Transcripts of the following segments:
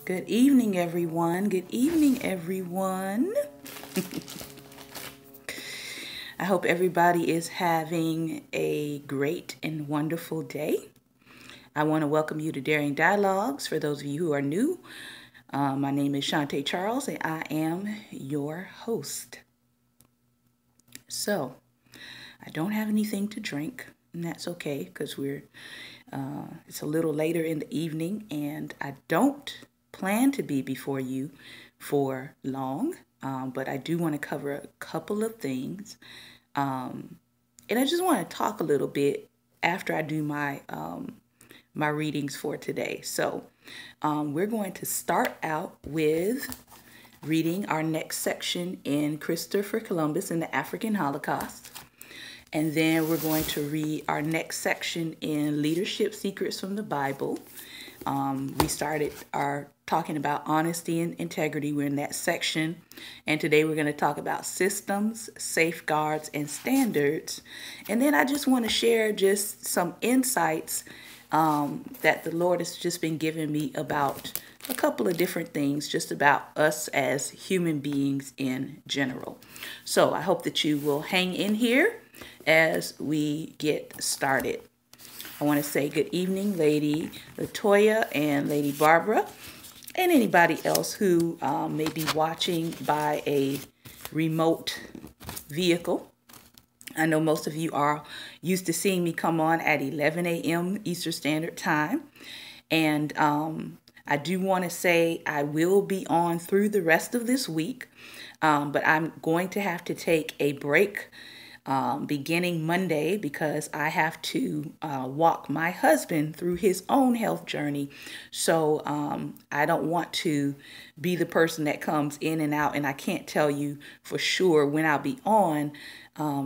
Good evening, everyone. Good evening, everyone. I hope everybody is having a great and wonderful day. I want to welcome you to Daring Dialogues. For those of you who are new, my name is Shantae Charles, and I am your host. So, I don't have anything to drink, and that's okay because it's a little later in the evening, and I don't plan to be before you for long, but I do want to cover a couple of things, and I just want to talk a little bit after I do my readings for today. So we're going to start out with reading our next section in Christopher Columbus and the African Holocaust. And then we're going to read our next section in Leadership Secrets from the Bible. We started talking about honesty and integrity. We're in that section. And today we're going to talk about systems, safeguards, and standards. And then I just want to share just some insights that the Lord has just been giving me about a couple of different things, just about us as human beings in general. So I hope that you will hang in here as we get started. I want to say good evening, Lady Latoya and Lady Barbara, and anybody else who may be watching by a remote vehicle. I know most of you are used to seeing me come on at 11 a.m. Eastern Standard Time. And I do want to say I will be on through the rest of this week, but I'm going to have to take a break beginning Monday because I have to walk my husband through his own health journey. So I don't want to be the person that comes in and out, and I can't tell you for sure when I'll be on.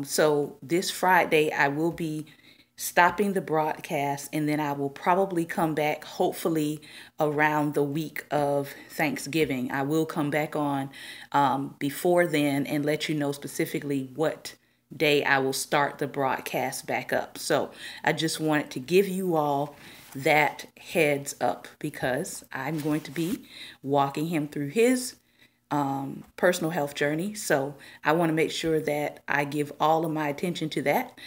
So this Friday I will be stopping the broadcast, and then I will probably come back hopefully around the week of Thanksgiving. I will come back on before then and let you know specifically what day I will start the broadcast back up. So I just wanted to give you all that heads up because I'm going to be walking him through his personal health journey. So I want to make sure that I give all of my attention to that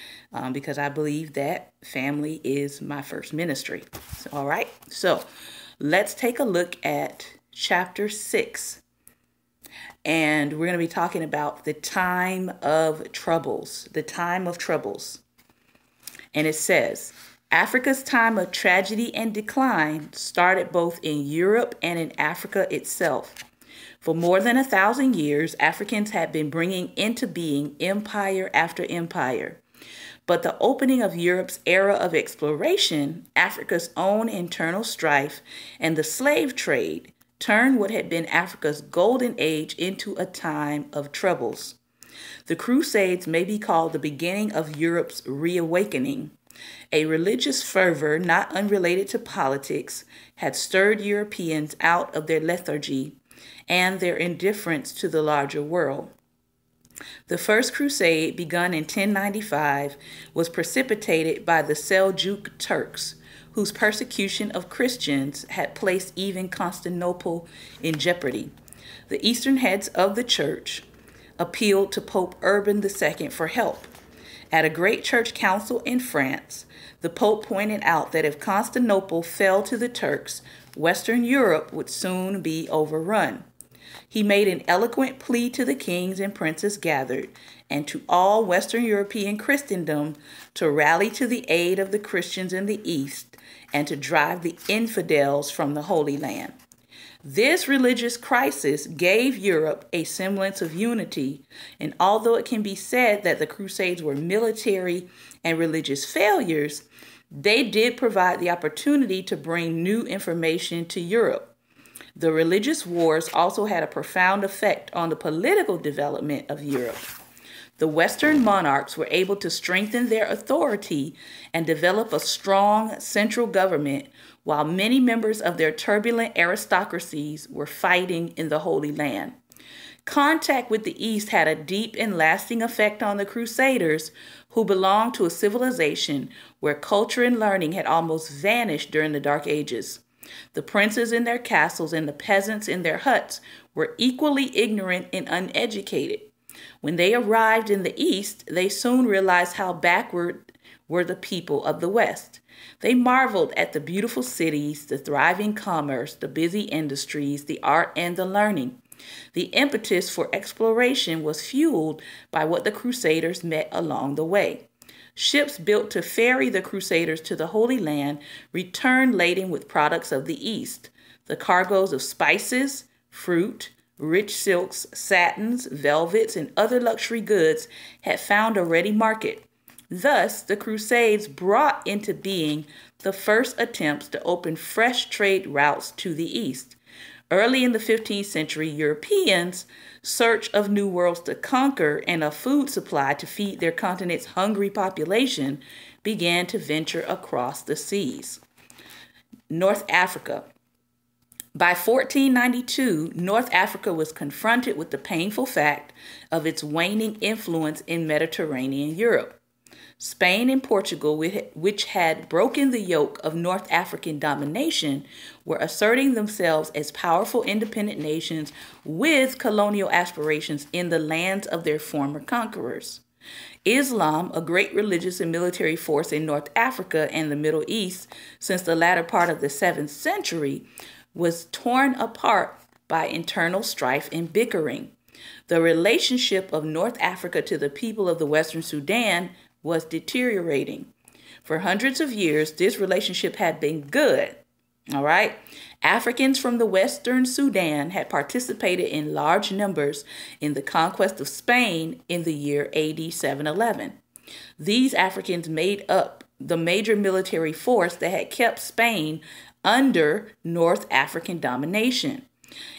because I believe that family is my first ministry. So, all right. So let's take a look at chapter 6. And we're going to be talking about the time of troubles, the time of troubles. And it says, Africa's time of tragedy and decline started both in Europe and in Africa itself. For more than 1,000 years, Africans had been bringing into being empire after empire. But the opening of Europe's era of exploration, Africa's own internal strife, and the slave trade turned what had been Africa's golden age into a time of troubles. The Crusades may be called the beginning of Europe's reawakening. A religious fervor not unrelated to politics had stirred Europeans out of their lethargy and their indifference to the larger world. The First Crusade, begun in 1095, was precipitated by the Seljuk Turks, whose persecution of Christians had placed even Constantinople in jeopardy. The eastern heads of the church appealed to Pope Urban II for help. At a great church council in France, the Pope pointed out that if Constantinople fell to the Turks, Western Europe would soon be overrun. He made an eloquent plea to the kings and princes gathered, and to all Western European Christendom to rally to the aid of the Christians in the East and to drive the infidels from the Holy Land. This religious crisis gave Europe a semblance of unity, and although it can be said that the Crusades were military and religious failures, they did provide the opportunity to bring new information to Europe. The religious wars also had a profound effect on the political development of Europe. The Western monarchs were able to strengthen their authority and develop a strong central government, while many members of their turbulent aristocracies were fighting in the Holy Land. Contact with the East had a deep and lasting effect on the Crusaders, who belonged to a civilization where culture and learning had almost vanished during the Dark Ages. The princes in their castles and the peasants in their huts were equally ignorant and uneducated. When they arrived in the East, they soon realized how backward were the people of the West. They marveled at the beautiful cities, the thriving commerce, the busy industries, the art, and the learning. The impetus for exploration was fueled by what the Crusaders met along the way. Ships built to ferry the Crusaders to the Holy Land returned laden with products of the East. The cargoes of spices, fruit, rich silks, satins, velvets, and other luxury goods had found a ready market. Thus, the Crusades brought into being the first attempts to open fresh trade routes to the East. Early in the 15th century, Europeans' search of new worlds to conquer and a food supply to feed their continent's hungry population began to venture across the seas. North Africa. By 1492, North Africa was confronted with the painful fact of its waning influence in Mediterranean Europe. Spain and Portugal, which had broken the yoke of North African domination, were asserting themselves as powerful independent nations with colonial aspirations in the lands of their former conquerors. Islam, a great religious and military force in North Africa and the Middle East since the latter part of the 7th century, was torn apart by internal strife and bickering. The relationship of North Africa to the people of the Western Sudan was deteriorating. For hundreds of years, this relationship had been good. All right. Africans from the Western Sudan had participated in large numbers in the conquest of Spain in the year AD 711. These Africans made up the major military force that had kept Spain under North African domination.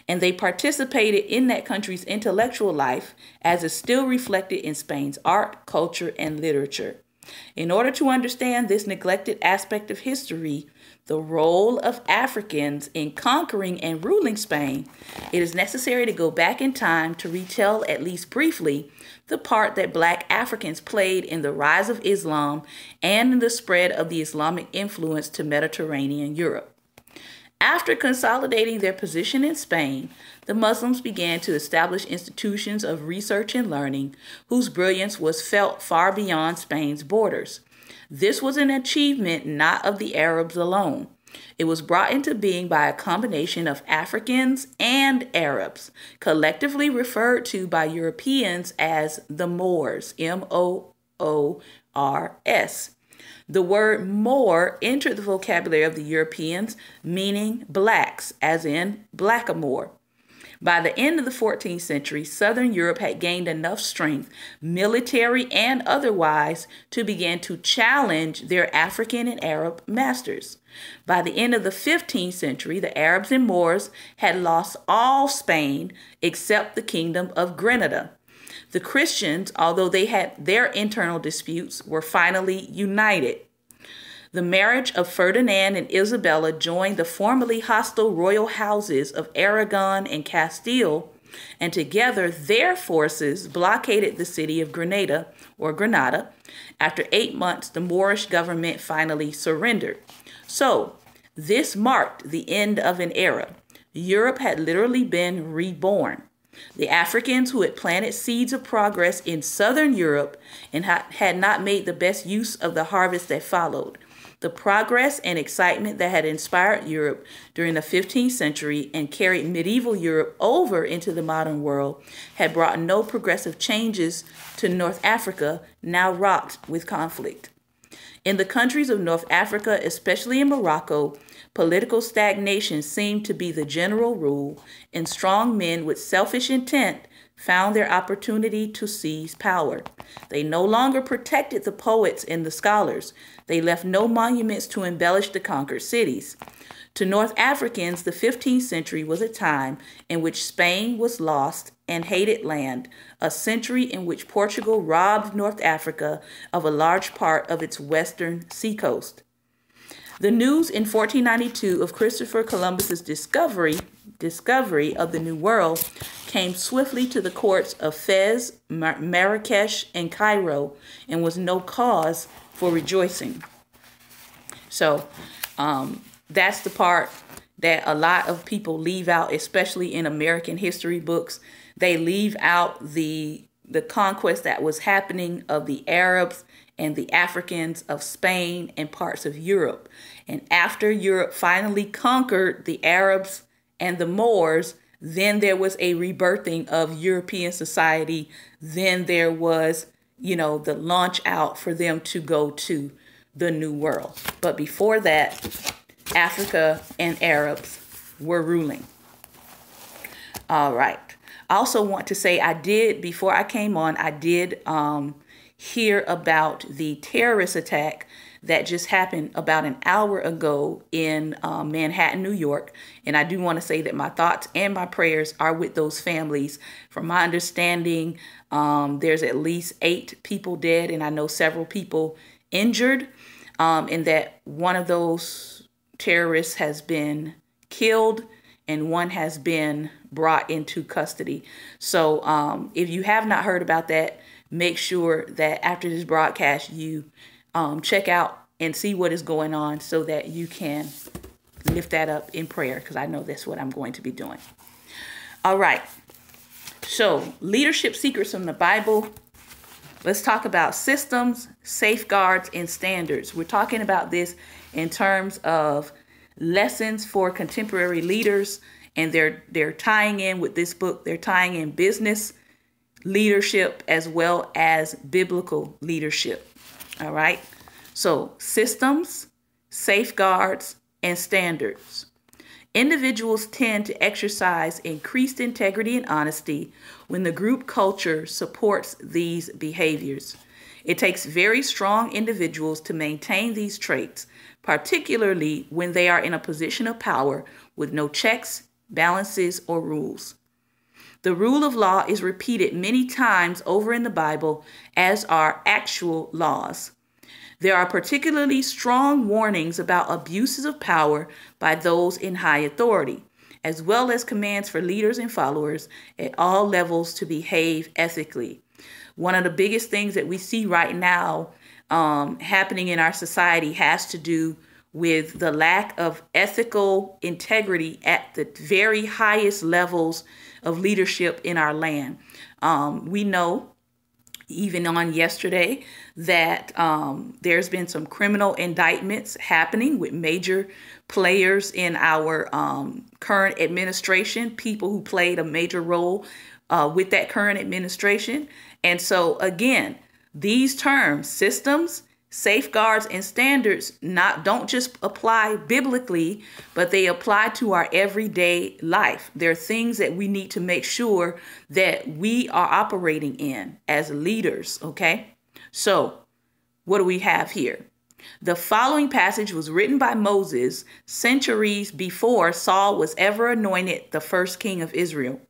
And they participated in that country's intellectual life as is still reflected in Spain's art, culture, and literature. In order to understand this neglected aspect of history, the role of Africans in conquering and ruling Spain, it is necessary to go back in time to retell, at least briefly, the part that Black Africans played in the rise of Islam and in the spread of the Islamic influence to Mediterranean Europe. After consolidating their position in Spain, the Muslims began to establish institutions of research and learning whose brilliance was felt far beyond Spain's borders. This was an achievement not of the Arabs alone. It was brought into being by a combination of Africans and Arabs, collectively referred to by Europeans as the Moors, M-O-O-R-S. The word Moor entered the vocabulary of the Europeans, meaning blacks, as in blackamoor. By the end of the 14th century, Southern Europe had gained enough strength, military and otherwise, to begin to challenge their African and Arab masters. By the end of the 15th century, the Arabs and Moors had lost all Spain except the Kingdom of Grenada. The Christians, although they had their internal disputes, were finally united. The marriage of Ferdinand and Isabella joined the formerly hostile royal houses of Aragon and Castile, and together their forces blockaded the city of Granada. After 8 months, the Moorish government finally surrendered. So, this marked the end of an era. Europe had literally been reborn. The Africans who had planted seeds of progress in Southern Europe and had not made the best use of the harvest that followed. The progress and excitement that had inspired Europe during the 15th century and carried medieval Europe over into the modern world had brought no progressive changes to North Africa, now rocked with conflict. In the countries of North Africa, especially in Morocco, political stagnation seemed to be the general rule, and strong men with selfish intent found their opportunity to seize power. They no longer protected the poets and the scholars. They left no monuments to embellish the conquered cities. To North Africans, the 15th century was a time in which Spain was lost and hated land, a century in which Portugal robbed North Africa of a large part of its western seacoast. The news in 1492 of Christopher Columbus's discovery discovery of the New World came swiftly to the courts of Fez, Marrakesh, and Cairo, and was no cause for rejoicing. So that's the part that a lot of people leave out, especially in American history books. They leave out the conquest that was happening of the Arabs and the Africans of Spain and parts of Europe. And after Europe finally conquered the Arabs and the Moors, then there was a rebirthing of European society. Then there was, the launch out for them to go to the New World. But before that, Africa and Arabs were ruling. All right. I also want to say before I came on, I did hear about the terrorist attack that just happened about an hour ago in Manhattan, New York. And I do want to say that my thoughts and my prayers are with those families. From my understanding, there's at least 8 people dead, and I know several people injured, and that one of those terrorists has been killed and one has been brought into custody. So if you have not heard about that, make sure that after this broadcast, you check out and see what is going on so that you can lift that up in prayer, because I know that's what I'm going to be doing. All right. So leadership secrets from the Bible. Let's talk about systems, safeguards, and standards. We're talking about this in terms of lessons for contemporary leaders, and they're tying in with this book. They're tying in business leadership as well as biblical leadership. All right. So systems, safeguards, and standards. Individuals tend to exercise increased integrity and honesty when the group culture supports these behaviors. It takes very strong individuals to maintain these traits, particularly when they are in a position of power with no checks, balances, or rules. The rule of law is repeated many times over in the Bible, as are actual laws. There are particularly strong warnings about abuses of power by those in high authority, as well as commands for leaders and followers at all levels to behave ethically. One of the biggest things that we see right now happening in our society has to do with the lack of ethical integrity at the very highest levels of leadership in our land. We know, even on yesterday, that there's been some criminal indictments happening with major players in our current administration, people who played a major role with that current administration. And so, again, these terms, systems, safeguards, and standards, don't just apply biblically, but they apply to our everyday life. There are things that we need to make sure that we are operating in as leaders, okay? So what do we have here? The following passage was written by Moses centuries before Saul was ever anointed the first king of Israel.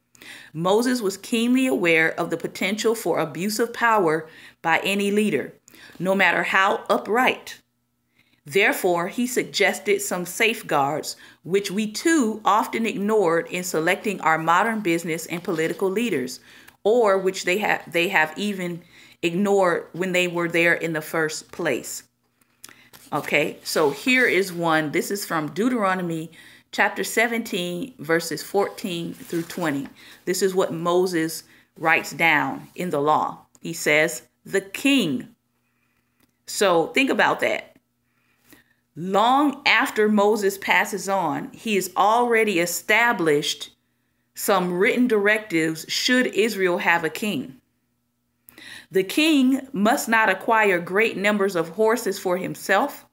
Moses was keenly aware of the potential for abuse of power by any leader, no matter how upright. Therefore, he suggested some safeguards, which we too often ignored in selecting our modern business and political leaders, or which they have even ignored when they were there in the first place. Okay, so here is one. This is from Deuteronomy chapter 17, verses 14 through 20. This is what Moses writes down in the law. He says, the king. So think about that. Long after Moses passes on, he has already established some written directives should Israel have a king. The king must not acquire great numbers of horses for himself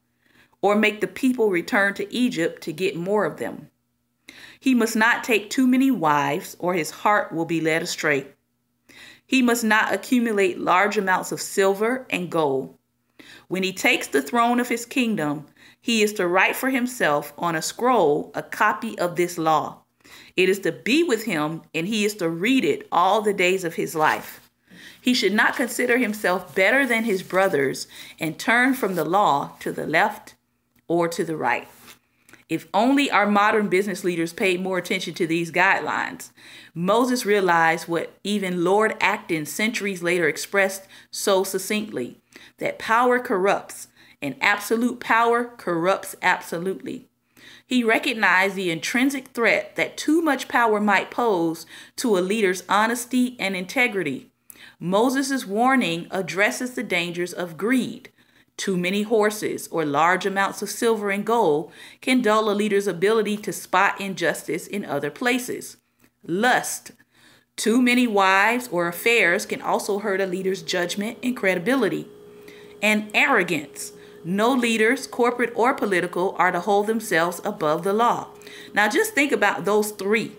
or make the people return to Egypt to get more of them. He must not take too many wives, or his heart will be led astray. He must not accumulate large amounts of silver and gold. When he takes the throne of his kingdom, he is to write for himself on a scroll a copy of this law. It is to be with him, and he is to read it all the days of his life. He should not consider himself better than his brothers and turn from the law to the left or to the right. If only our modern business leaders paid more attention to these guidelines. Moses realized what even Lord Acton centuries later expressed so succinctly, that power corrupts, and absolute power corrupts absolutely. He recognized the intrinsic threat that too much power might pose to a leader's honesty and integrity. Moses' warning addresses the dangers of greed. Too many horses or large amounts of silver and gold can dull a leader's ability to spot injustice in other places. Lust. Too many wives or affairs can also hurt a leader's judgment and credibility. And arrogance. No leaders, corporate or political, are to hold themselves above the law. Now just think about those three: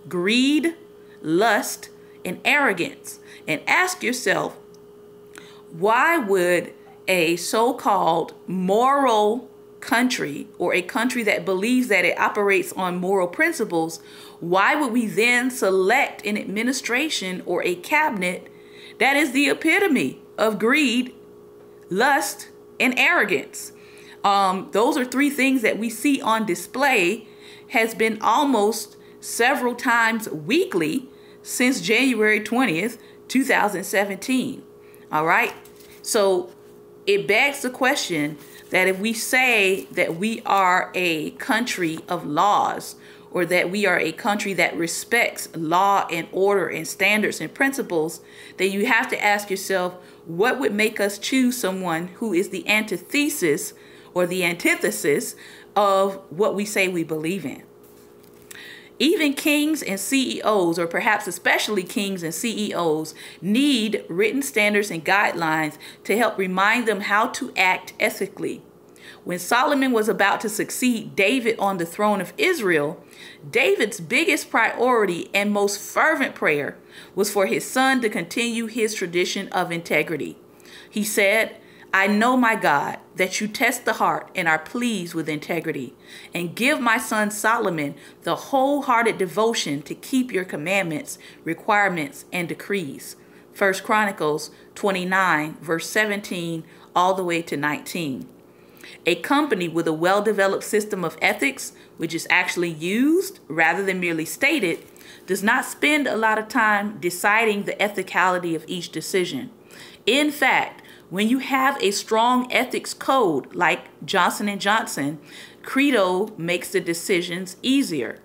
greed, lust, and arrogance. And ask yourself, why would a so-called moral country, or a country that believes that it operates on moral principles, why would we then select an administration or a cabinet that is the epitome of greed, lust, and arrogance? Those are three things that we see on display, has been almost several times weekly since January 20th, 2017. All right. So it begs the question that if we say that we are a country of laws, or that we are a country that respects law and order and standards and principles, then you have to ask yourself, what would make us choose someone who is the antithesis or the antithesis of what we say we believe in? Even kings and CEOs, or perhaps especially kings and CEOs, need written standards and guidelines to help remind them how to act ethically. When Solomon was about to succeed David on the throne of Israel, David's biggest priority and most fervent prayer was for his son to continue his tradition of integrity. He said, "I know, my God, that you test the heart and are pleased with integrity, and give my son Solomon the wholehearted devotion to keep your commandments, requirements, and decrees." 1 Chronicles 29, verse 17, all the way to 19. A company with a well-developed system of ethics, which is actually used rather than merely stated, does not spend a lot of time deciding the ethicality of each decision. In fact, when you have a strong ethics code like Johnson & Johnson, Credo makes the decisions easier.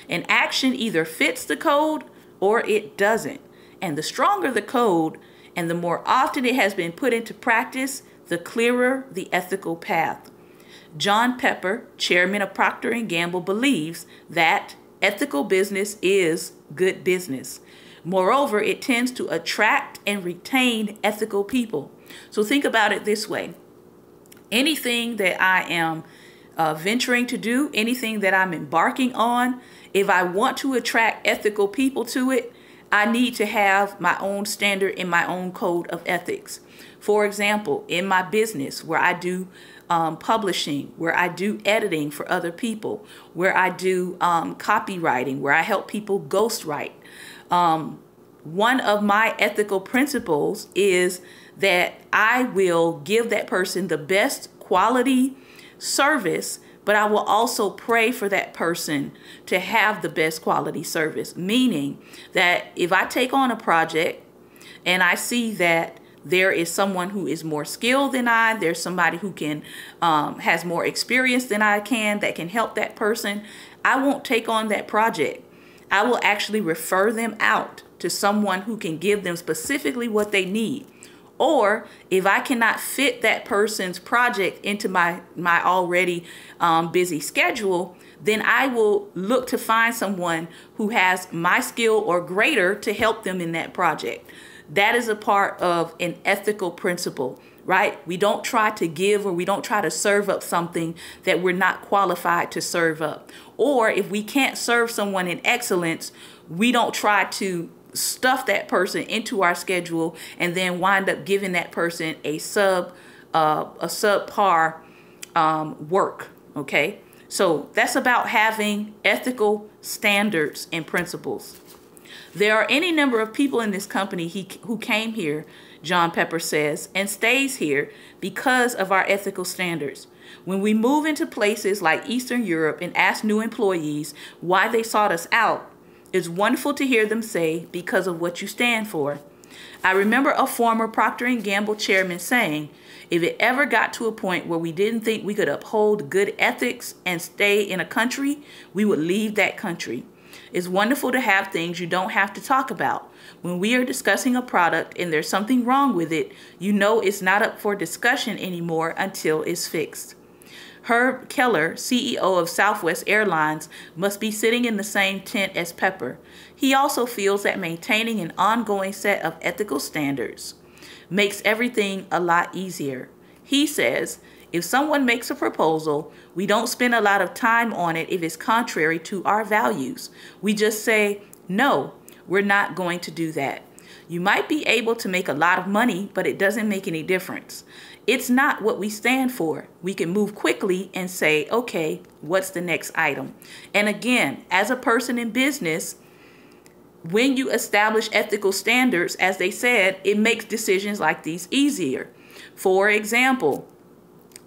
An action either fits the code or it doesn't. And the stronger the code and the more often it has been put into practice, the clearer the ethical path. John Pepper, chairman of Procter & Gamble, believes that ethical business is good business. Moreover, it tends to attract and retain ethical people. So think about it this way. Anything that I am venturing to do, anything that I'm embarking on, if I want to attract ethical people to it, I need to have my own standard and my own code of ethics. For example, in my business where I do publishing, where I do editing for other people, where I do copywriting, where I help people ghostwrite. One of my ethical principles is that I will give that person the best quality service, but I will also pray for that person to have the best quality service. Meaning that if I take on a project and I see that there is someone who is more skilled than I, there's somebody who can has more experience than I can, that can help that person, I won't take on that project. I will actually refer them out to someone who can give them specifically what they need. Or if I cannot fit that person's project into my already busy schedule, then I will look to find someone who has my skill or greater to help them in that project. That is a part of an ethical principle, right? We don't try to give, or we don't try to serve up something that we're not qualified to serve up. Or if we can't serve someone in excellence, we don't try to stuff that person into our schedule and then wind up giving that person a subpar work. Okay, so that's about having ethical standards and principles. There are any number of people in this company who came here John Pepper says, and stays here because of our ethical standards. When we move into places like Eastern Europe and ask new employees why they sought us out, it's wonderful to hear them say, because of what you stand for. I remember a former Procter & Gamble chairman saying, if it ever got to a point where we didn't think we could uphold good ethics and stay in a country, we would leave that country. It's wonderful to have things you don't have to talk about. When we are discussing a product and there's something wrong with it, you know it's not up for discussion anymore until it's fixed. Herb Keller, CEO of Southwest Airlines, must be sitting in the same tent as Pepper. He also feels that maintaining an ongoing set of ethical standards makes everything a lot easier. He says, if someone makes a proposal, we don't spend a lot of time on it if it's contrary to our values. We just say, no, we're not going to do that. You might be able to make a lot of money, but it doesn't make any difference. It's not what we stand for. We can move quickly and say, okay, what's the next item? And again, as a person in business, when you establish ethical standards, as they said, it makes decisions like these easier. For example,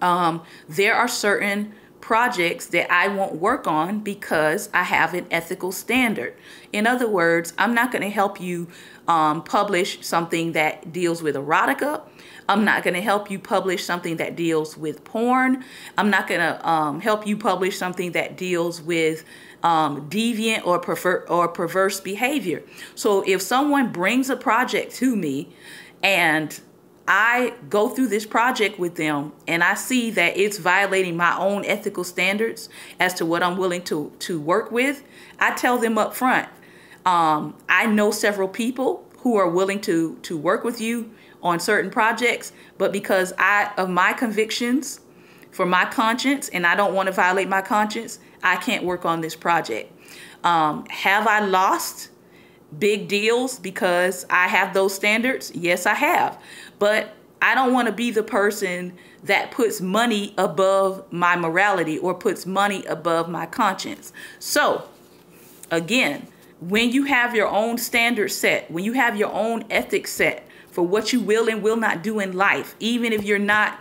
there are certain projects that I won't work on because I have an ethical standard. In other words, I'm not going to help you publish something that deals with erotica. I'm not going to help you publish something that deals with porn. I'm not going to help you publish something that deals with deviant or perverse behavior. So if someone brings a project to me and I go through this project with them and I see that it's violating my own ethical standards as to what I'm willing to work with, I tell them up front. I know several people who are willing to work with you on certain projects, but because of my convictions for my conscience and I don't want to violate my conscience, I can't work on this project. Have I lost big deals because I have those standards? Yes, I have. But I don't want to be the person that puts money above my morality or puts money above my conscience. So, again, when you have your own standards set, when you have your own ethics set for what you will and will not do in life, even if you're not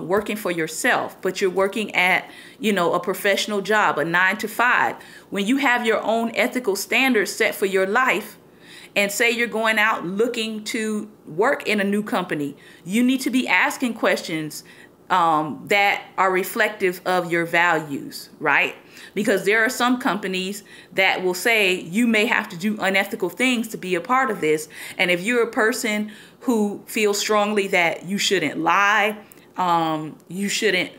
working for yourself, but you're working at, a professional job, a 9-to-5, when you have your own ethical standards set for your life, and say you're going out looking to work in a new company, you need to be asking questions that are reflective of your values, right? Because there are some companies that will say you may have to do unethical things to be a part of this. And if you're a person who feels strongly that you shouldn't lie, you shouldn't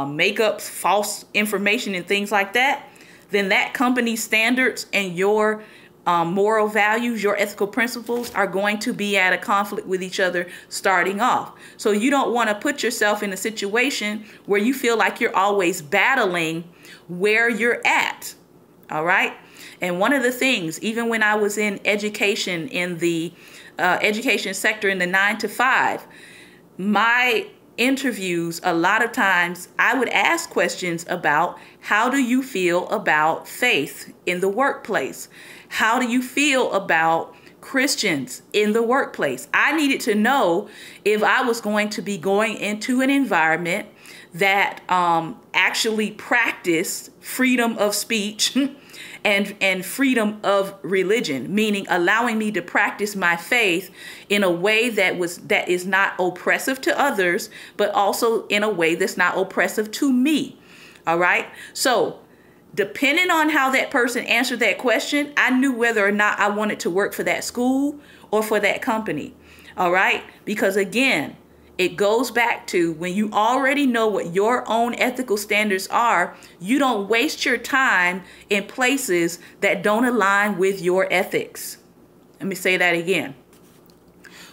make up false information and things like that, then that company's standards and your moral values, your ethical principles are going to be at a conflict with each other starting off. So you don't want to put yourself in a situation where you feel like you're always battling where you're at. All right. And one of the things, even when I was in education, in the education sector in the 9-to-5, my interviews, a lot of times I would ask questions about, how do you feel about faith in the workplace? How do you feel about Christians in the workplace? I needed to know if I was going to be going into an environment that actually practiced freedom of speech and freedom of religion, meaning allowing me to practice my faith in a way that is not oppressive to others, but also in a way that's not oppressive to me. All right. So depending on how that person answered that question, I knew whether or not I wanted to work for that school or for that company. All right. Because again, it goes back to when you already know what your own ethical standards are, you don't waste your time in places that don't align with your ethics. Let me say that again.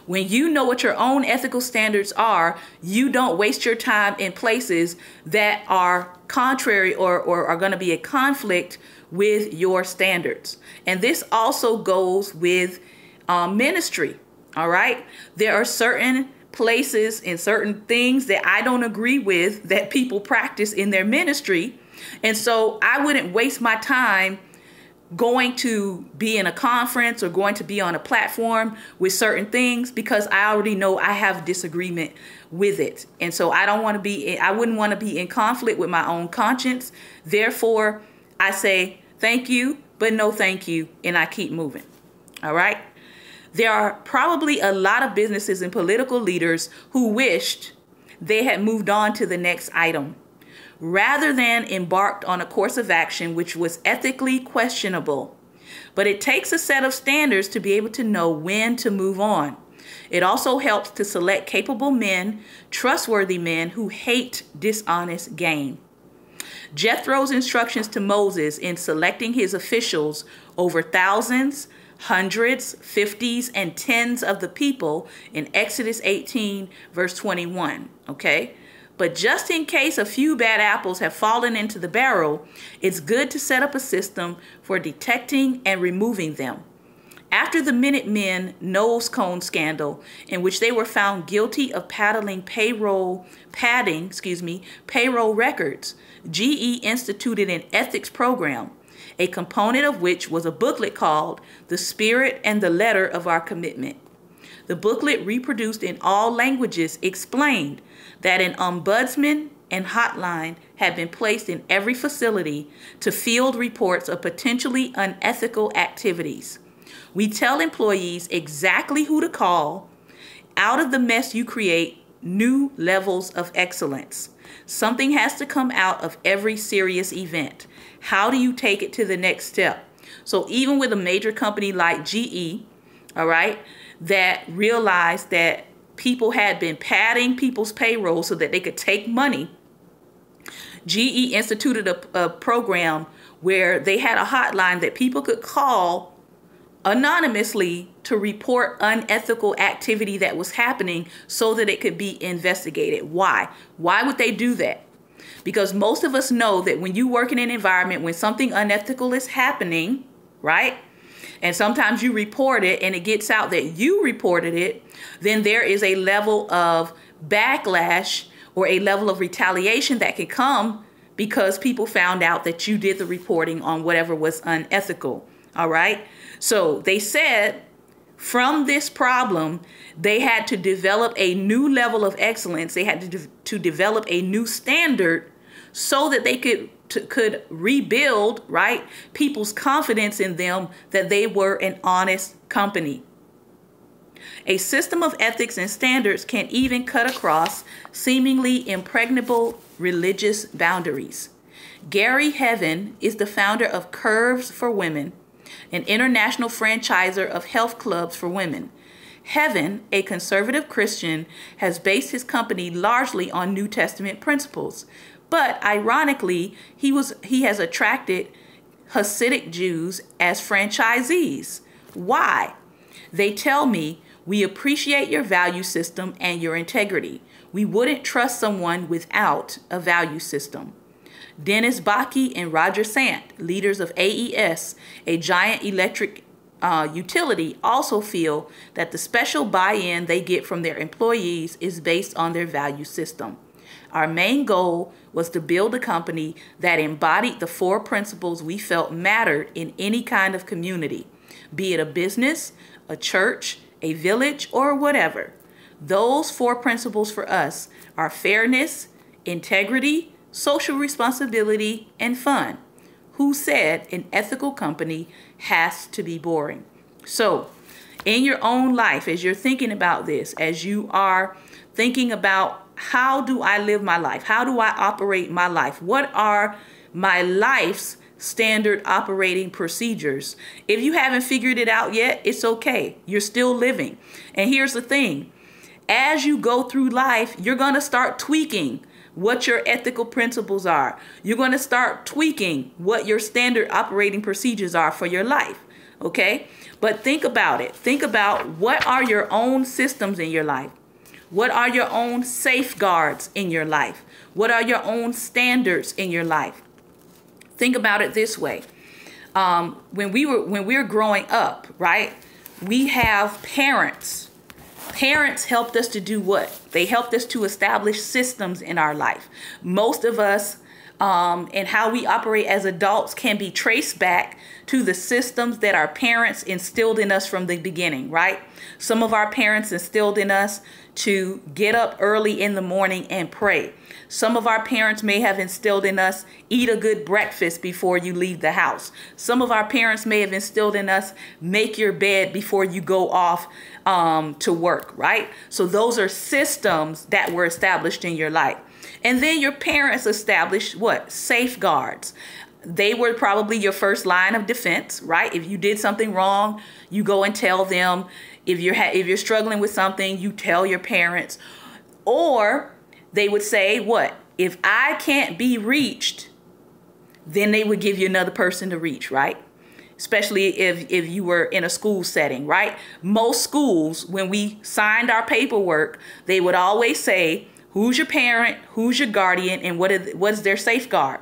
When you know what your own ethical standards are, you don't waste your time in places that are contrary or are going to be a conflict with your standards. And this also goes with ministry. All right. There are certain places and certain things that I don't agree with that people practice in their ministry. And so I wouldn't waste my time going to be in a conference or going to be on a platform with certain things because I already know I have disagreement with it. And so I wouldn't want to be in conflict with my own conscience. Therefore, I say thank you, but no thank you, and I keep moving. All right. There are probably a lot of businesses and political leaders who wished they had moved on to the next item, rather than embarked on a course of action which was ethically questionable. But it takes a set of standards to be able to know when to move on. It also helps to select capable men, trustworthy men who hate dishonest gain. Jethro's instructions to Moses in selecting his officials over thousands, hundreds, fifties, and tens of the people in Exodus 18, verse 21, okay? But just in case a few bad apples have fallen into the barrel, it's good to set up a system for detecting and removing them. After the Minutemen nose cone scandal, in which they were found guilty of padding payroll records, GE instituted an ethics program, a component of which was a booklet called The Spirit and the Letter of Our Commitment. The booklet, reproduced in all languages, explained that an ombudsman and hotline had been placed in every facility to field reports of potentially unethical activities. We tell employees exactly who to call. Out of the mess you create, new levels of excellence. Something has to come out of every serious event. How do you take it to the next step? So even with a major company like GE, all right, that realized that people had been padding people's payroll so that they could take money, GE instituted a program where they had a hotline that people could call anonymously to report unethical activity that was happening so that it could be investigated. Why? Why would they do that? Because most of us know that when you work in an environment, when something unethical is happening, right? And sometimes you report it and it gets out that you reported it, then there is a level of backlash or a level of retaliation that can come because people found out that you did the reporting on whatever was unethical. All right. So they said from this problem, they had to develop a new level of excellence. They had to develop a new standard so that they could rebuild, right, people's confidence in them that they were an honest company. A system of ethics and standards can even cut across seemingly impregnable religious boundaries. Gary Heaven is the founder of Curves for Women, an international franchisor of health clubs for women. Heaven, a conservative Christian, has based his company largely on New Testament principles. But ironically, he has attracted Hasidic Jews as franchisees. Why? They tell me, we appreciate your value system and your integrity. We wouldn't trust someone without a value system. Dennis Bakke and Roger Sant, leaders of AES, a giant electric utility, also feel that the special buy-in they get from their employees is based on their value system. Our main goal was to build a company that embodied the 4 principles we felt mattered in any kind of community, be it a business, a church, a village, or whatever. Those 4 principles for us are fairness, integrity, social responsibility, and fun. Who said an ethical company has to be boring? So, in your own life, as you're thinking about this, as you are thinking about how do I live my life? How do I operate my life? What are my life's standard operating procedures? If you haven't figured it out yet, it's okay. You're still living. And here's the thing. As you go through life, you're going to start tweaking what your ethical principles are. You're going to start tweaking what your standard operating procedures are for your life. Okay? But think about it. Think about what are your own systems in your life? What are your own safeguards in your life? What are your own standards in your life? Think about it this way. When we were growing up, right? We have parents. Parents helped us to do what? They helped us to establish systems in our life. Most of us and how we operate as adults can be traced back to the systems that our parents instilled in us from the beginning, right? Some of our parents instilled in us to get up early in the morning and pray. Some of our parents may have instilled in us, eat a good breakfast before you leave the house. Some of our parents may have instilled in us, make your bed before you go off to work, right? So those are systems that were established in your life. And then your parents established what? Safeguards. They were probably your first line of defense, right? If you did something wrong, you go and tell them. If you're struggling with something, you tell your parents. Or they would say, what? If I can't be reached, then they would give you another person to reach, right? Especially if you were in a school setting, right? Most schools, when we signed our paperwork, they would always say, who's your parent, who's your guardian, and what is their safeguard?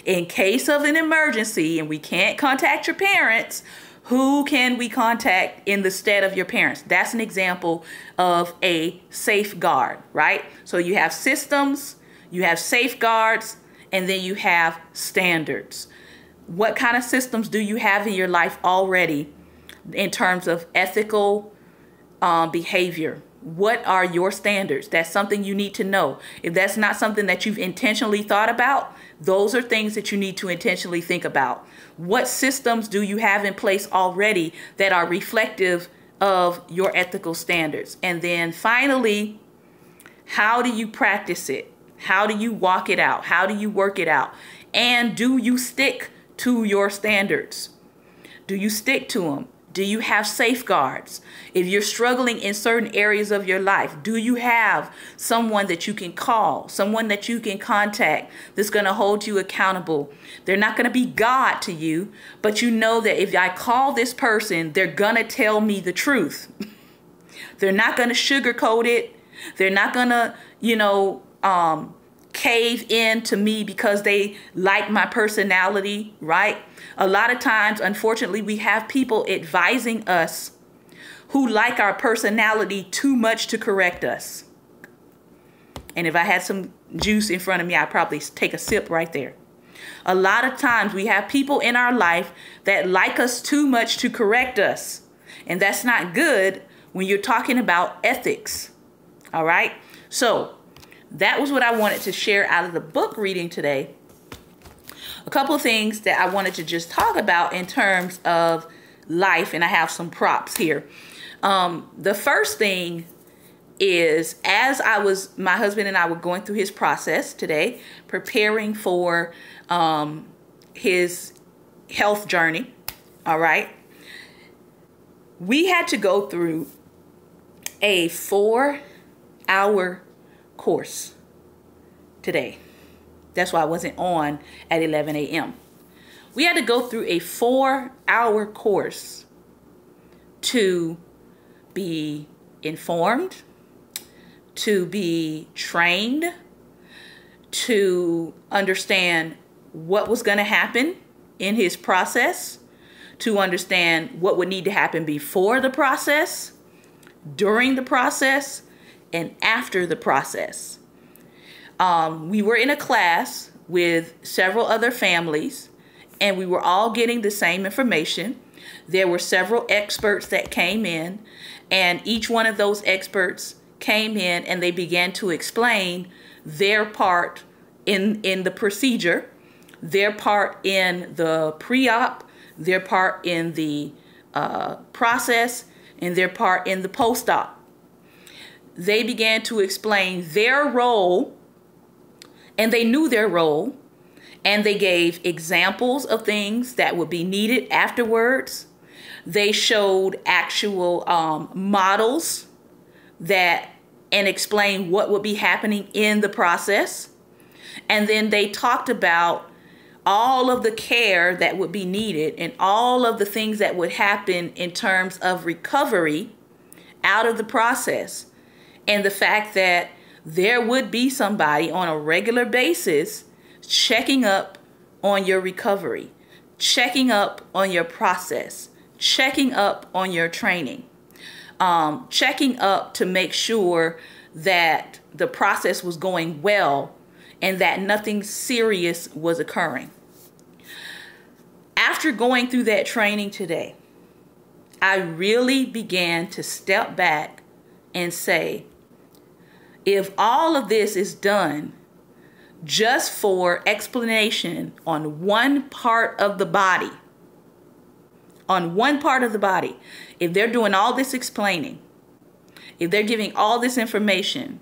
In case of an emergency and we can't contact your parents, who can we contact in the stead of your parents? That's an example of a safeguard, right? So you have systems, you have safeguards, and then you have standards. What kind of systems do you have in your life already in terms of ethical behavior? What are your standards? That's something you need to know. If that's not something that you've intentionally thought about, those are things that you need to intentionally think about. What systems do you have in place already that are reflective of your ethical standards? And then finally, how do you practice it? How do you walk it out? How do you work it out? And do you stick to your standards? Do you stick to them? Do you have safeguards? If you're struggling in certain areas of your life, do you have someone that you can call, someone that you can contact that's going to hold you accountable? They're not going to be God to you, but you know that if I call this person, they're going to tell me the truth. They're not going to sugarcoat it. They're not going to, cave in to me because they like my personality, right? A lot of times, unfortunately, we have people advising us who like our personality too much to correct us. And if I had some juice in front of me, I'd probably take a sip right there. A lot of times we have people in our life that like us too much to correct us. And that's not good when you're talking about ethics. All right. So that was what I wanted to share out of the book reading today. A couple of things that I wanted to just talk about in terms of life, and I have some props here. The first thing is, as my husband and I were going through his process today, preparing for his health journey, all right, we had to go through a 4-hour course today. That's why I wasn't on at 11 a.m. We had to go through a 4-hour course to be informed, to be trained, to understand what was going to happen in his process, to understand what would need to happen before the process, during the process, and after the process. We were in a class with several other families, and we were all getting the same information. There were several experts that came in, and each one of those experts came in and they began to explain their part in the procedure, their part in the pre-op, their part in the process, and their part in the post-op. They began to explain their role, and they knew their role, and they gave examples of things that would be needed afterwards. They showed actual models and explained what would be happening in the process. And then they talked about all of the care that would be needed and all of the things that would happen in terms of recovery out of the process. And the fact that there would be somebody on a regular basis checking up on your recovery, checking up on your process, checking up on your training, checking up to make sure that the process was going well and that nothing serious was occurring. After going through that training today, I really began to step back and say, if all of this is done just for explanation on one part of the body, if they're doing all this explaining, if they're giving all this information,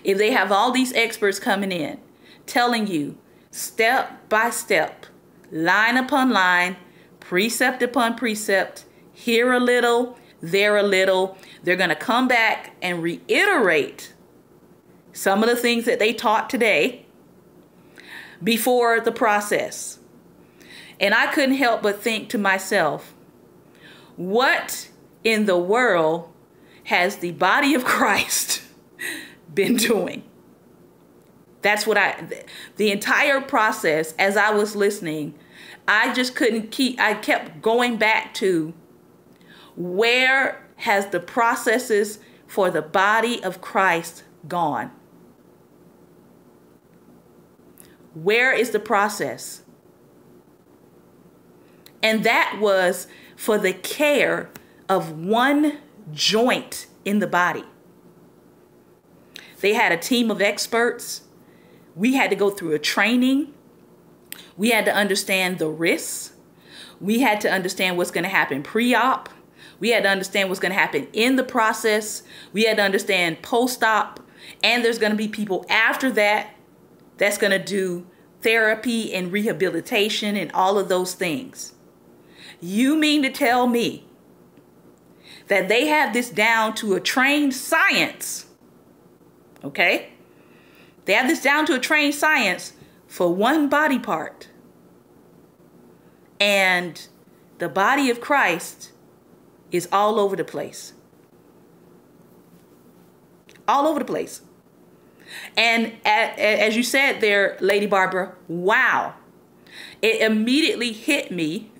if they have all these experts coming in, telling you step by step, line upon line, precept upon precept, here a little, there a little, they're going to come back and reiterate some of the things that they taught today before the process. And I couldn't help but think to myself, what in the world has the body of Christ been doing? That's what the entire process, as I was listening, I just couldn't I kept going back to, where has the processes for the body of Christ gone? Where is the process? And that was for the care of one joint in the body. They had a team of experts. We had to go through a training. We had to understand the risks. We had to understand what's going to happen pre-op. We had to understand what's going to happen in the process. We had to understand post-op. And there's going to be people after that that's going to do therapy and rehabilitation and all of those things. You mean to tell me that they have this down to a trained science? Okay? They have this down to a trained science for one body part. And the body of Christ is all over the place. All over the place. And as you said there, Lady Barbara, wow. It immediately hit me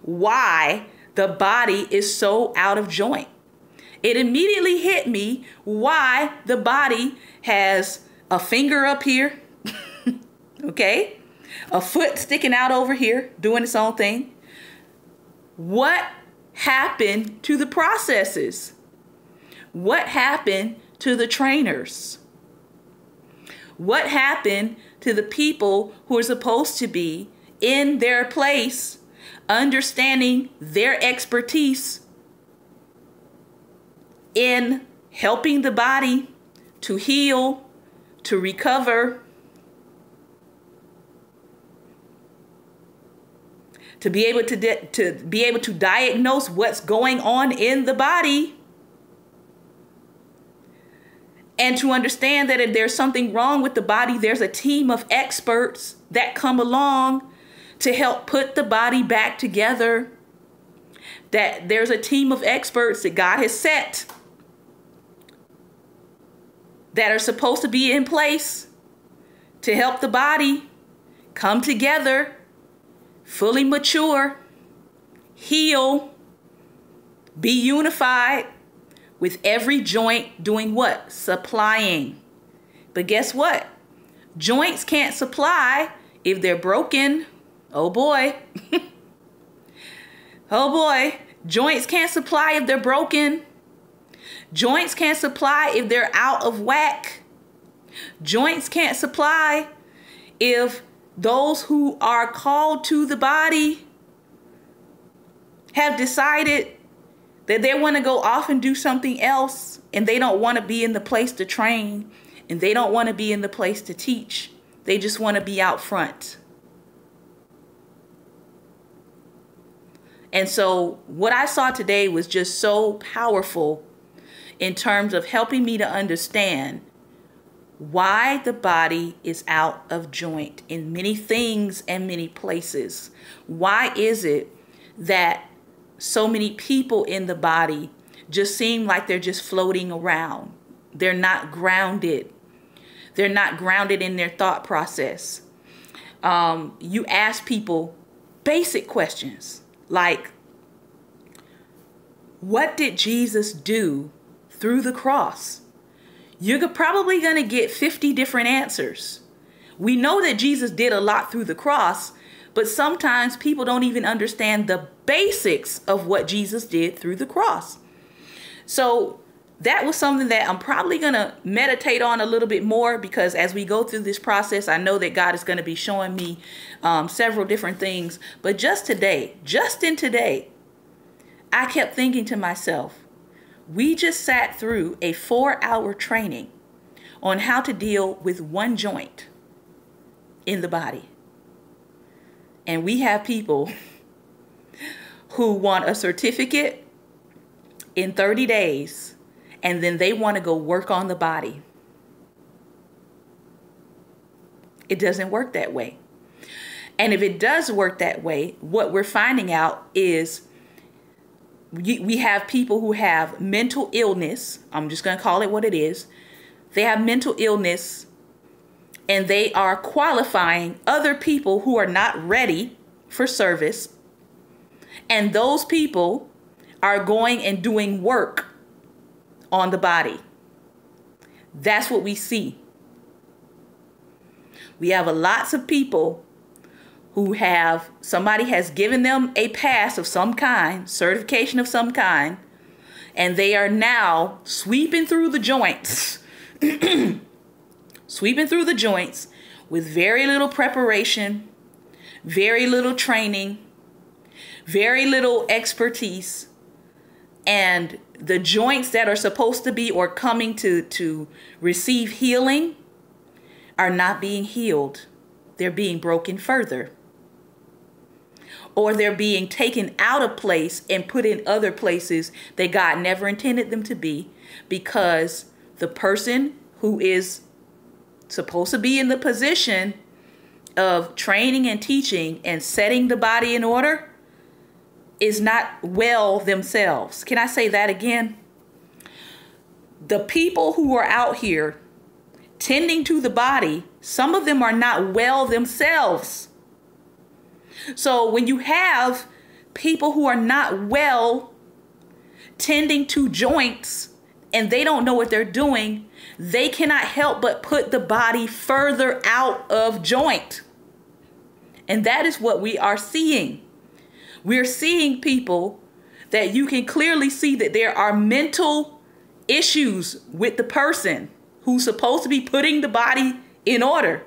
why the body is so out of joint. It immediately hit me why the body has a finger up here, okay? A foot sticking out over here, doing its own thing. What happened to the processes? What happened to the trainers? What happened to the people who are supposed to be in their place, understanding their expertise in helping the body to heal, to recover, to be able to diagnose what's going on in the body, and to understand that if there's something wrong with the body, there's a team of experts that come along to help put the body back together. That there's a team of experts that God has set that are supposed to be in place to help the body come together, fully mature, heal, be unified, with every joint doing what? Supplying. But guess what? Joints can't supply if they're broken. Oh boy. Oh boy. Joints can't supply if they're broken. Joints can't supply if they're out of whack. Joints can't supply if those who are called to the body have decided that they want to go off and do something else, and they don't want to be in the place to train, and they don't want to be in the place to teach. They just want to be out front. And so what I saw today was just so powerful in terms of helping me to understand why the body is out of joint in many things and many places. Why is it that so many people in the body just seem like they're just floating around? They're not grounded. They're not grounded in their thought process. You ask people basic questions like, what did Jesus do through the cross? You're probably going to get 50 different answers. We know that Jesus did a lot through the cross, but sometimes people don't even understand the basics of what Jesus did through the cross. So that was something that I'm probably going to meditate on a little bit more, because as we go through this process, I know that God is going to be showing me several different things. But just in today, I kept thinking to myself, we just sat through a 4-hour training on how to deal with one joint in the body. And we have people who want a certificate in 30 days, and then they want to go work on the body. It doesn't work that way. And if it does work that way, what we're finding out is we have people who have mental illness. I'm just going to call it what it is. They have mental illness, and they are qualifying other people who are not ready for service. And those people are going and doing work on the body. That's what we see. We have lots of people who have, somebody has given them a pass of some kind, certification of some kind, and they are now sweeping through the joints, sweeping through the joints with very little preparation, very little training, very little expertise. And the joints that are supposed to be or coming to receive healing are not being healed. They're being broken further. Or they're being taken out of place and put in other places that God never intended them to be, because the person who is supposed to be in the position of training and teaching and setting the body in order is not well themselves. Can I say that again? The people who are out here tending to the body, some of them are not well themselves. So when you have people who are not well tending to joints and they don't know what they're doing, they cannot help but put the body further out of joint. And that is what we are seeing. We're seeing people that you can clearly see that there are mental issues with the person who's supposed to be putting the body in order.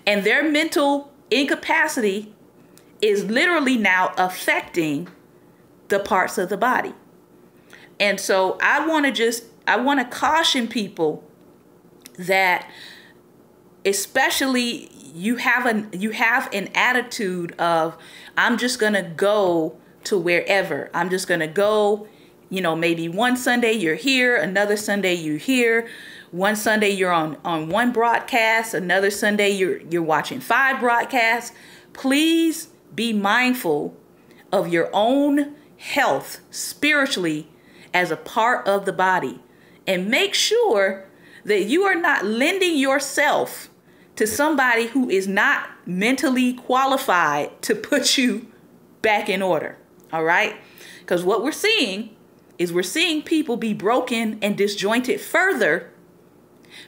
And their mental incapacity is literally now affecting the parts of the body. And so I want to caution people that, especially you have an attitude of, I'm just going to go to wherever. I'm just going to go, maybe one Sunday you're here, another Sunday you're here. One Sunday you're on one broadcast, another Sunday you're watching 5 broadcasts. Please be mindful of your own health spiritually as a part of the body, and make sure that you are not lending yourself to somebody who is not mentally qualified to put you back in order. All right? Because what we're seeing is people be broken and disjointed further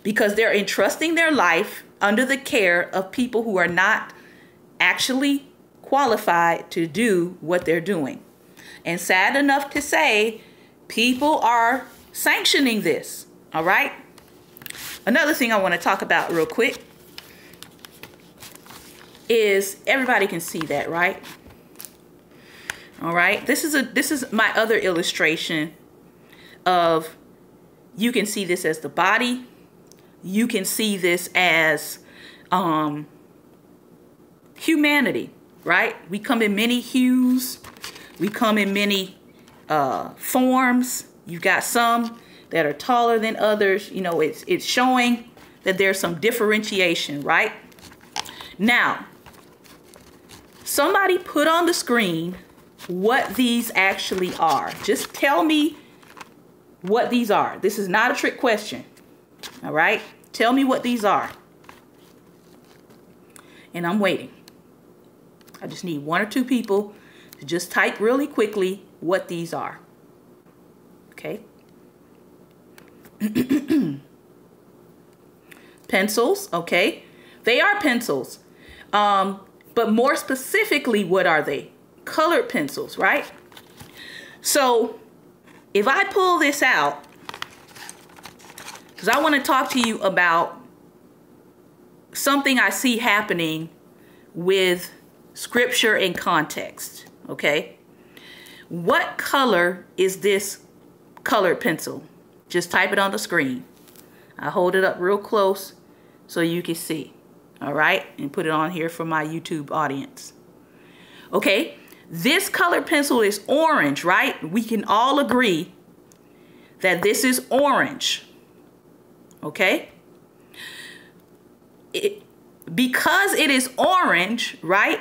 because they're entrusting their life under the care of people who are not actually qualified to do what they're doing. And sad enough to say, people are sanctioning this. All right? Another thing I want to talk about real quick is, everybody can see that, right? All right. This is my other illustration of, you can see this as the body. You can see this as humanity, right? We come in many hues. We come in many forms. You've got some that are taller than others. It's showing that there's some differentiation, right? Now, somebody put on the screen what these actually are. Just tell me what these are. This is not a trick question. All right? Tell me what these are. And I'm waiting. I just need 1 or 2 people to just type really quickly what these are. Okay? Pencils, okay. They are pencils. But more specifically, what are they? Colored pencils, right? So if I pull this out, because I want to talk to you about something I see happening with scripture and context, okay? What color is this colored pencil? Just type it on the screen. I hold it up real close so you can see, all right? And put it on here for my YouTube audience. Okay, this colored pencil is orange, right? We can all agree that this is orange, okay? Because it is orange, right?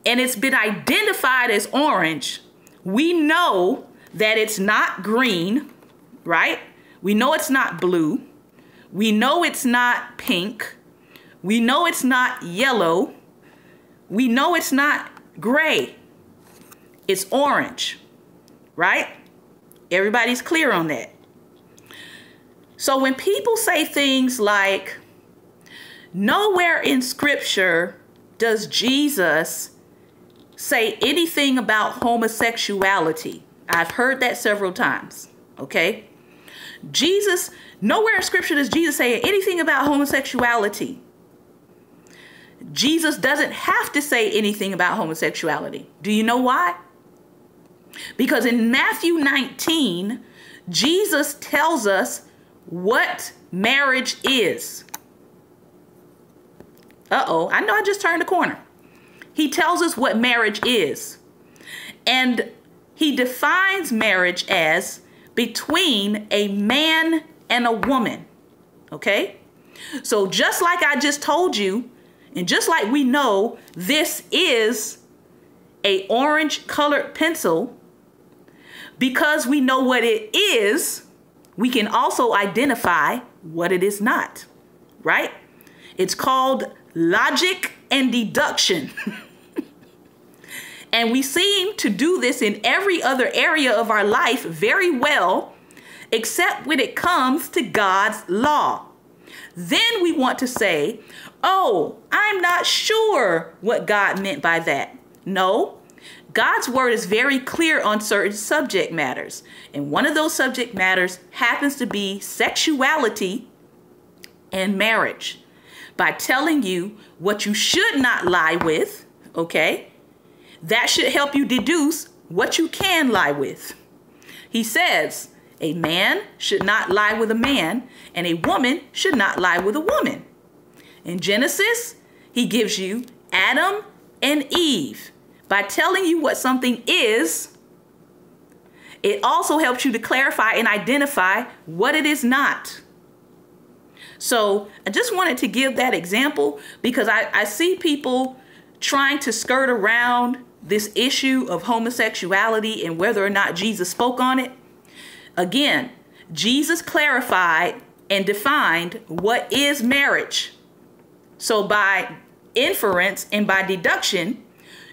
And it's been identified as orange, we know that it's not green, right? We know it's not blue. We know it's not pink. We know it's not yellow. We know it's not gray. It's orange, right? Everybody's clear on that. So when people say things like, nowhere in scripture does Jesus say anything about homosexuality. I've heard that several times, okay? Nowhere in scripture does Jesus say anything about homosexuality. Jesus doesn't have to say anything about homosexuality. Do you know why? Because in Matthew 19, Jesus tells us what marriage is. Uh-oh, I know I just turned the corner. He tells us what marriage is. And he defines marriage as between a man and a woman. Okay? So just like I just told you, and just like we know this is a orange colored pencil, because we know what it is, we can also identify what it is not, right? It's called logic and deduction. And we seem to do this in every other area of our life very well, except when it comes to God's law. Then we want to say, oh, I'm not sure what God meant by that. No, God's word is very clear on certain subject matters. And one of those subject matters happens to be sexuality and marriage. By telling you what you should not lie with, okay? That should help you deduce what you can lie with. He says a man should not lie with a man, and a woman should not lie with a woman. In Genesis, he gives you Adam and Eve. By telling you what something is, it also helps you to clarify and identify what it is not. So I just wanted to give that example because I see people trying to skirt around this issue of homosexuality and whether or not Jesus spoke on it. Again, Jesus clarified and defined what is marriage. So by inference and by deduction,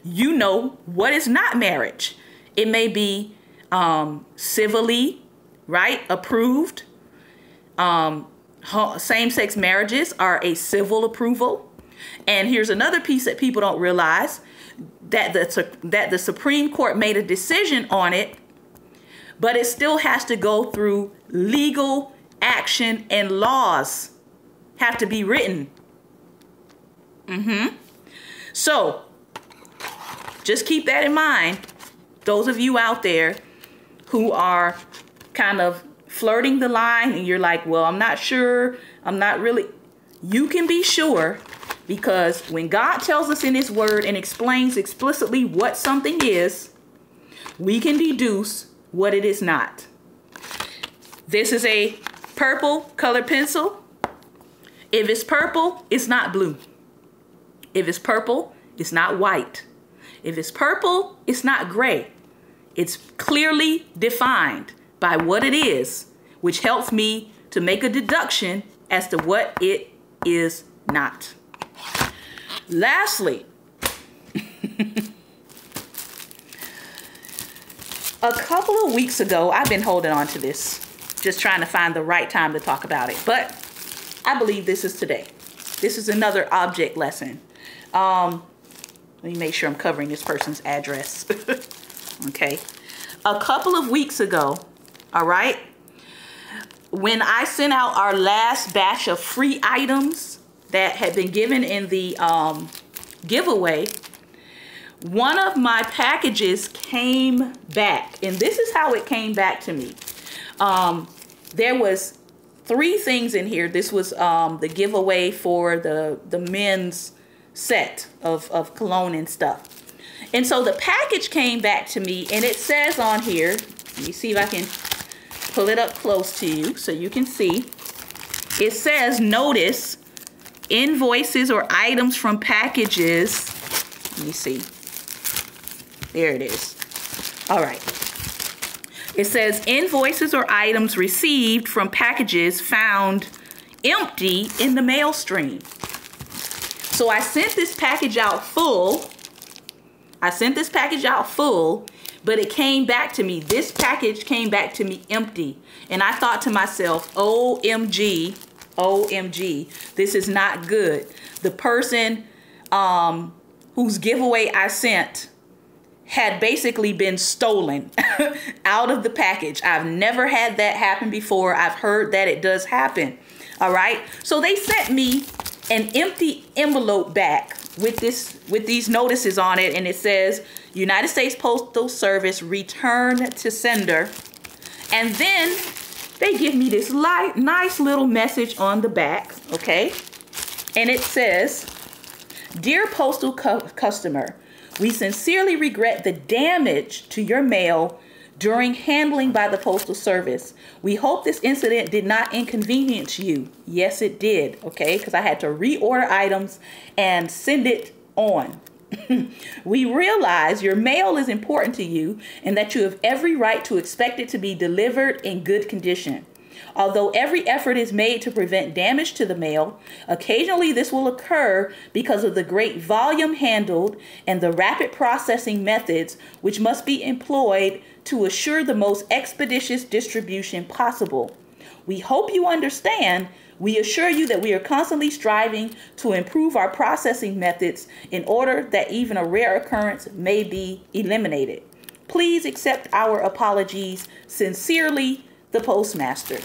you know what is not marriage. It may be civilly, right, approved. Same-sex marriages are a civil approval. And here's another piece that people don't realize, that the Supreme Court made a decision on it, but it still has to go through legal action, and laws have to be written. So just keep that in mind. Those of you out there who are kind of flirting the line and you're like, well, I'm not sure, I'm not really, you can be sure, because when God tells us in his word and explains explicitly what something is, we can deduce what it is not. This is a purple colored pencil. If it's purple, it's not blue. If it's purple, it's not white. If it's purple, it's not gray. It's clearly defined by what it is, which helps me to make a deduction as to what it is not. Lastly, a couple of weeks ago, I've been holding on to this, just trying to find the right time to talk about it, but I believe this is today. This is another object lesson. Let me make sure I'm covering this person's address. Okay. A couple of weeks ago, all right, when I sent out our last batch of free items that had been given in the giveaway, one of my packages came back, and this is how it came back to me. There was 3 things in here. This was the giveaway for the men's set of cologne and stuff. And so the package came back to me, and it says on here, let me see if I can pull it up close to you so you can see. It says, notice invoices or items from packages. Let me see. There it is. All right. It says invoices or items received from packages found empty in the mail stream. So I sent this package out full. But it came back to me. This package came back to me empty. And I thought to myself, OMG, OMG, this is not good. The person whose giveaway I sent had basically been stolen out of the package. I've never had that happen before. I've heard that it does happen. All right. So they sent me an empty envelope back with these notices on it, and it says United States Postal Service, return to sender. And then they give me this nice little message on the back, okay? And it says, dear postal customer, we sincerely regret the damage to your mail during handling by the Postal Service. We hope this incident did not inconvenience you. Yes, it did, okay? Because I had to reorder items and send it on. We realize your mail is important to you and that you have every right to expect it to be delivered in good condition. Although every effort is made to prevent damage to the mail, occasionally this will occur because of the great volume handled and the rapid processing methods which must be employed to assure the most expeditious distribution possible. We hope you understand. We assure you that we are constantly striving to improve our processing methods in order that even a rare occurrence may be eliminated. Please accept our apologies. Sincerely, the postmaster.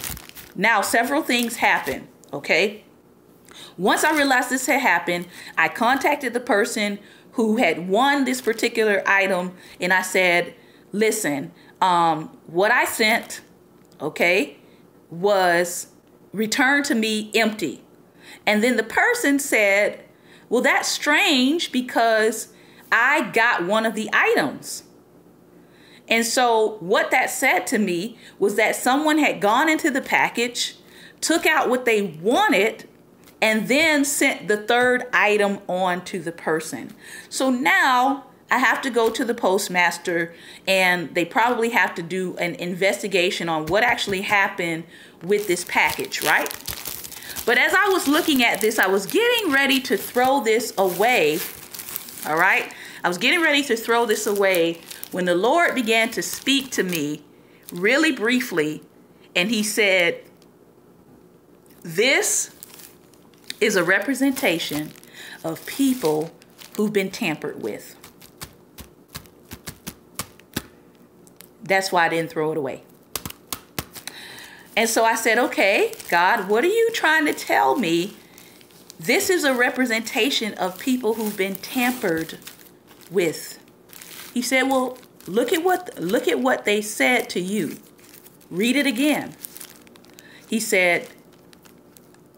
Now, several things happened, okay? Once I realized this had happened, I contacted the person who had won this particular item, and I said, listen, what I sent, okay, was returned to me empty. And then the person said, well, that's strange because I got one of the items. And so what that said to me was that someone had gone into the package, took out what they wanted, and then sent the third item on to the person. So now I have to go to the postmaster, and they probably have to do an investigation on what actually happened with this package, right? But as I was looking at this, I was getting ready to throw this away, all right? I was getting ready to throw this away when the Lord began to speak to me really briefly, and he said, this is a representation of people who've been tampered with. That's why I didn't throw it away. And so I said, okay, God, what are you trying to tell me? This is a representation of people who've been tampered with. He said, well, look at what they said to you. Read it again. He said,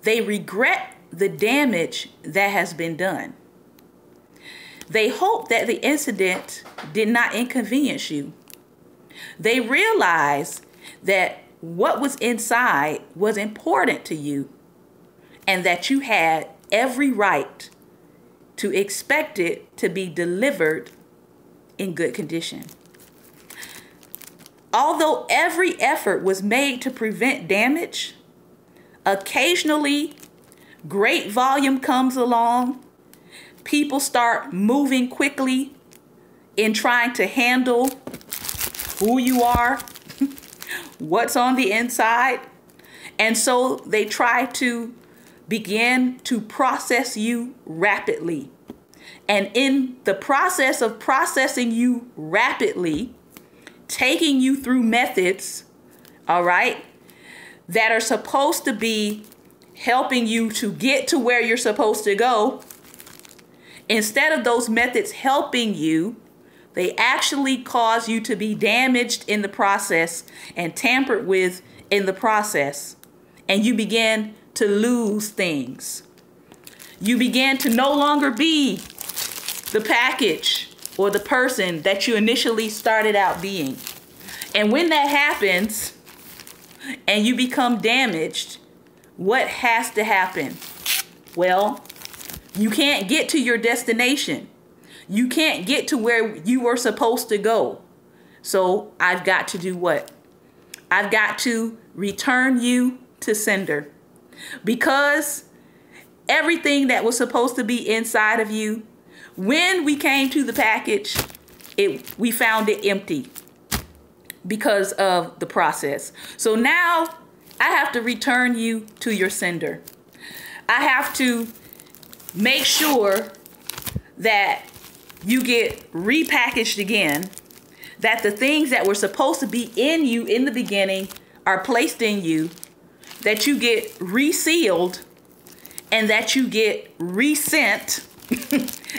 they regret the damage that has been done. They hope that the incident did not inconvenience you. They realize that what was inside was important to you and that you had every right to expect it to be delivered in good condition. Although every effort was made to prevent damage, occasionally great volume comes along. People start moving quickly in trying to handle who you are, what's on the inside. And so they try to began to process you rapidly. And in the process of processing you rapidly, taking you through methods, all right, that are supposed to be helping you to get to where you're supposed to go, instead of those methods helping you, they actually cause you to be damaged in the process and tampered with in the process. And you begin to lose things. You begin to no longer be the package or the person that you initially started out being. And when that happens and you become damaged, what has to happen? Well, you can't get to your destination. You can't get to where you were supposed to go. So I've got to do what? I've got to return you to sender. Because everything that was supposed to be inside of you, when we came to the package, we found it empty because of the process. So now I have to return you to your sender. I have to make sure that you get repackaged again, that the things that were supposed to be in you in the beginning are placed in you, that you get resealed, and that you get resent,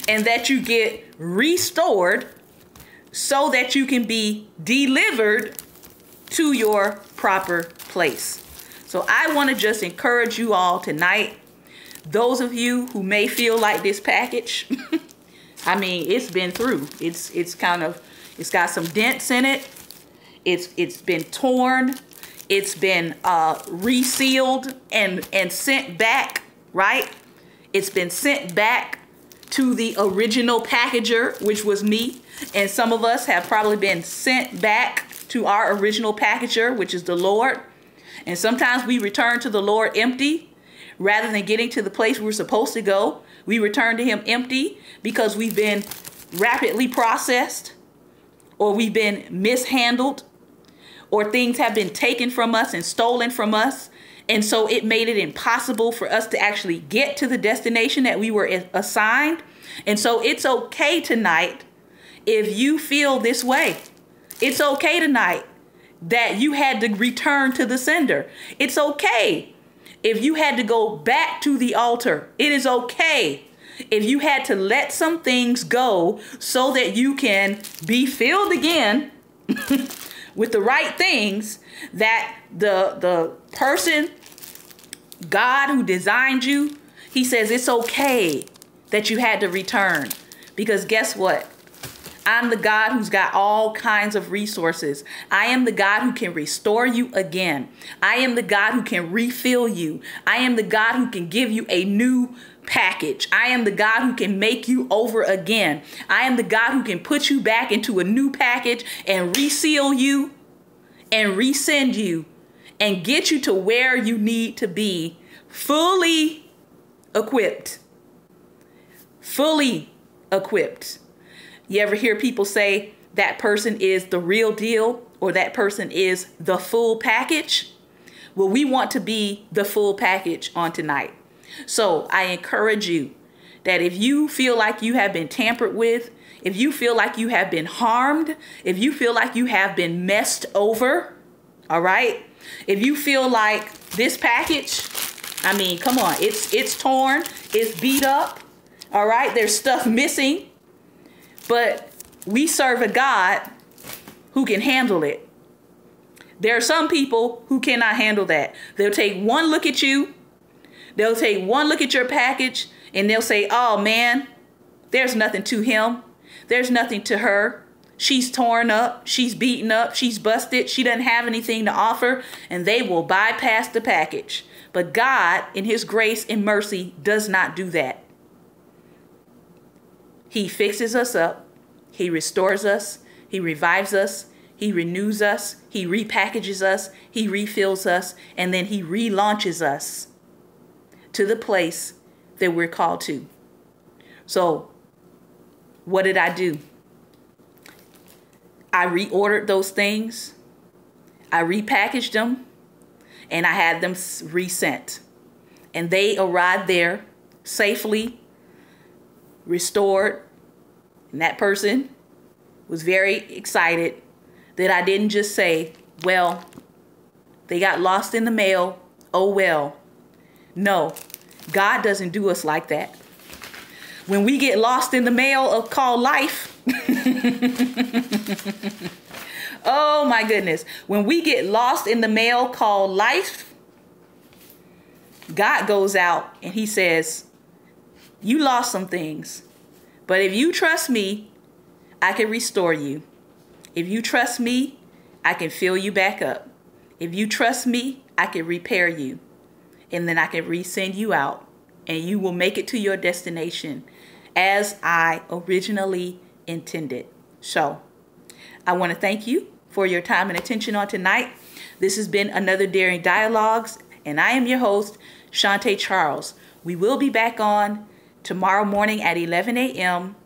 and that you get restored so that you can be delivered to your proper place. So I want to just encourage you all tonight, those of you who may feel like this package, I mean, it's been through. It's got some dents in it. It's been torn. It's been resealed and sent back, right? It's been sent back to the original packager, which was me. And some of us have probably been sent back to our original packager, which is the Lord. And sometimes we return to the Lord empty. Rather than getting to the place we're supposed to go, we return to him empty because we've been rapidly processed, or we've been mishandled, or things have been taken from us and stolen from us. And so it made it impossible for us to actually get to the destination that we were assigned. And so it's okay tonight if you feel this way. It's okay tonight that you had to return to the sender. It's okay if you had to go back to the altar. It is okay if you had to let some things go so that you can be filled again with the right things, that the person, God who designed you, he says it's okay that you had to return. Because guess what? I'm the God who's got all kinds of resources. I am the God who can restore you again. I am the God who can refill you. I am the God who can give you a new package. I am the God who can make you over again. I am the God who can put you back into a new package and reseal you and resend you and get you to where you need to be, fully equipped. Fully equipped. You ever hear people say that person is the real deal, or that person is the full package? Well, we want to be the full package on tonight. So I encourage you that if you feel like you have been tampered with, if you feel like you have been harmed, if you feel like you have been messed over, all right? If you feel like this package, I mean, come on, it's torn, it's beat up, all right? There's stuff missing. But we serve a God who can handle it. There are some people who cannot handle that. They'll take one look at you. They'll take one look at your package and they'll say, oh man, there's nothing to him. There's nothing to her. She's torn up. She's beaten up. She's busted. She doesn't have anything to offer. And they will bypass the package. But God, in his grace and mercy, does not do that. He fixes us up. He restores us. He revives us. He renews us. He repackages us. He refills us. And then he relaunches us to the place that we're called to. So what did I do? I reordered those things. I repackaged them. And I had them resent. And they arrived there safely, restored. And that person was very excited that I didn't just say, well, they got lost in the mail. Oh, well. No, God doesn't do us like that. When we get lost in the mail of called life, oh my goodness. When we get lost in the mail called life, God goes out and he says, you lost some things, but if you trust me, I can restore you. If you trust me, I can fill you back up. If you trust me, I can repair you. And then I can resend you out and you will make it to your destination as I originally intended. So I want to thank you for your time and attention on tonight. This has been another Daring Dialogues, and I am your host, Shante Charles. We will be back on tomorrow morning at 11 a.m.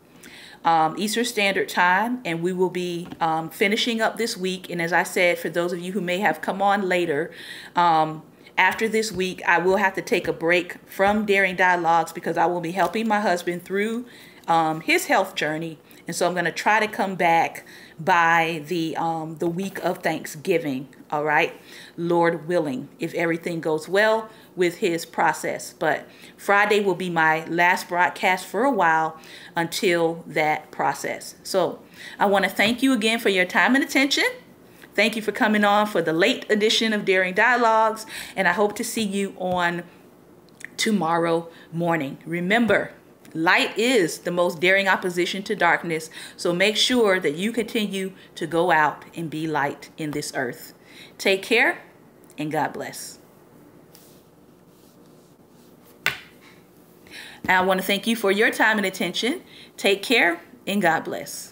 Eastern Standard Time, and we will be finishing up this week. And as I said, for those of you who may have come on later, after this week, I will have to take a break from Daring Dialogues because I will be helping my husband through his health journey. And so I'm going to try to come back by the week of Thanksgiving. All right. Lord willing, if everything goes well with his process. But Friday will be my last broadcast for a while until that process. So I want to thank you again for your time and attention. Thank you for coming on for the late edition of Daring Dialogues, and I hope to see you on tomorrow morning. Remember, light is the most daring opposition to darkness, so make sure that you continue to go out and be light in this earth. Take care, and God bless. And I want to thank you for your time and attention. Take care, and God bless.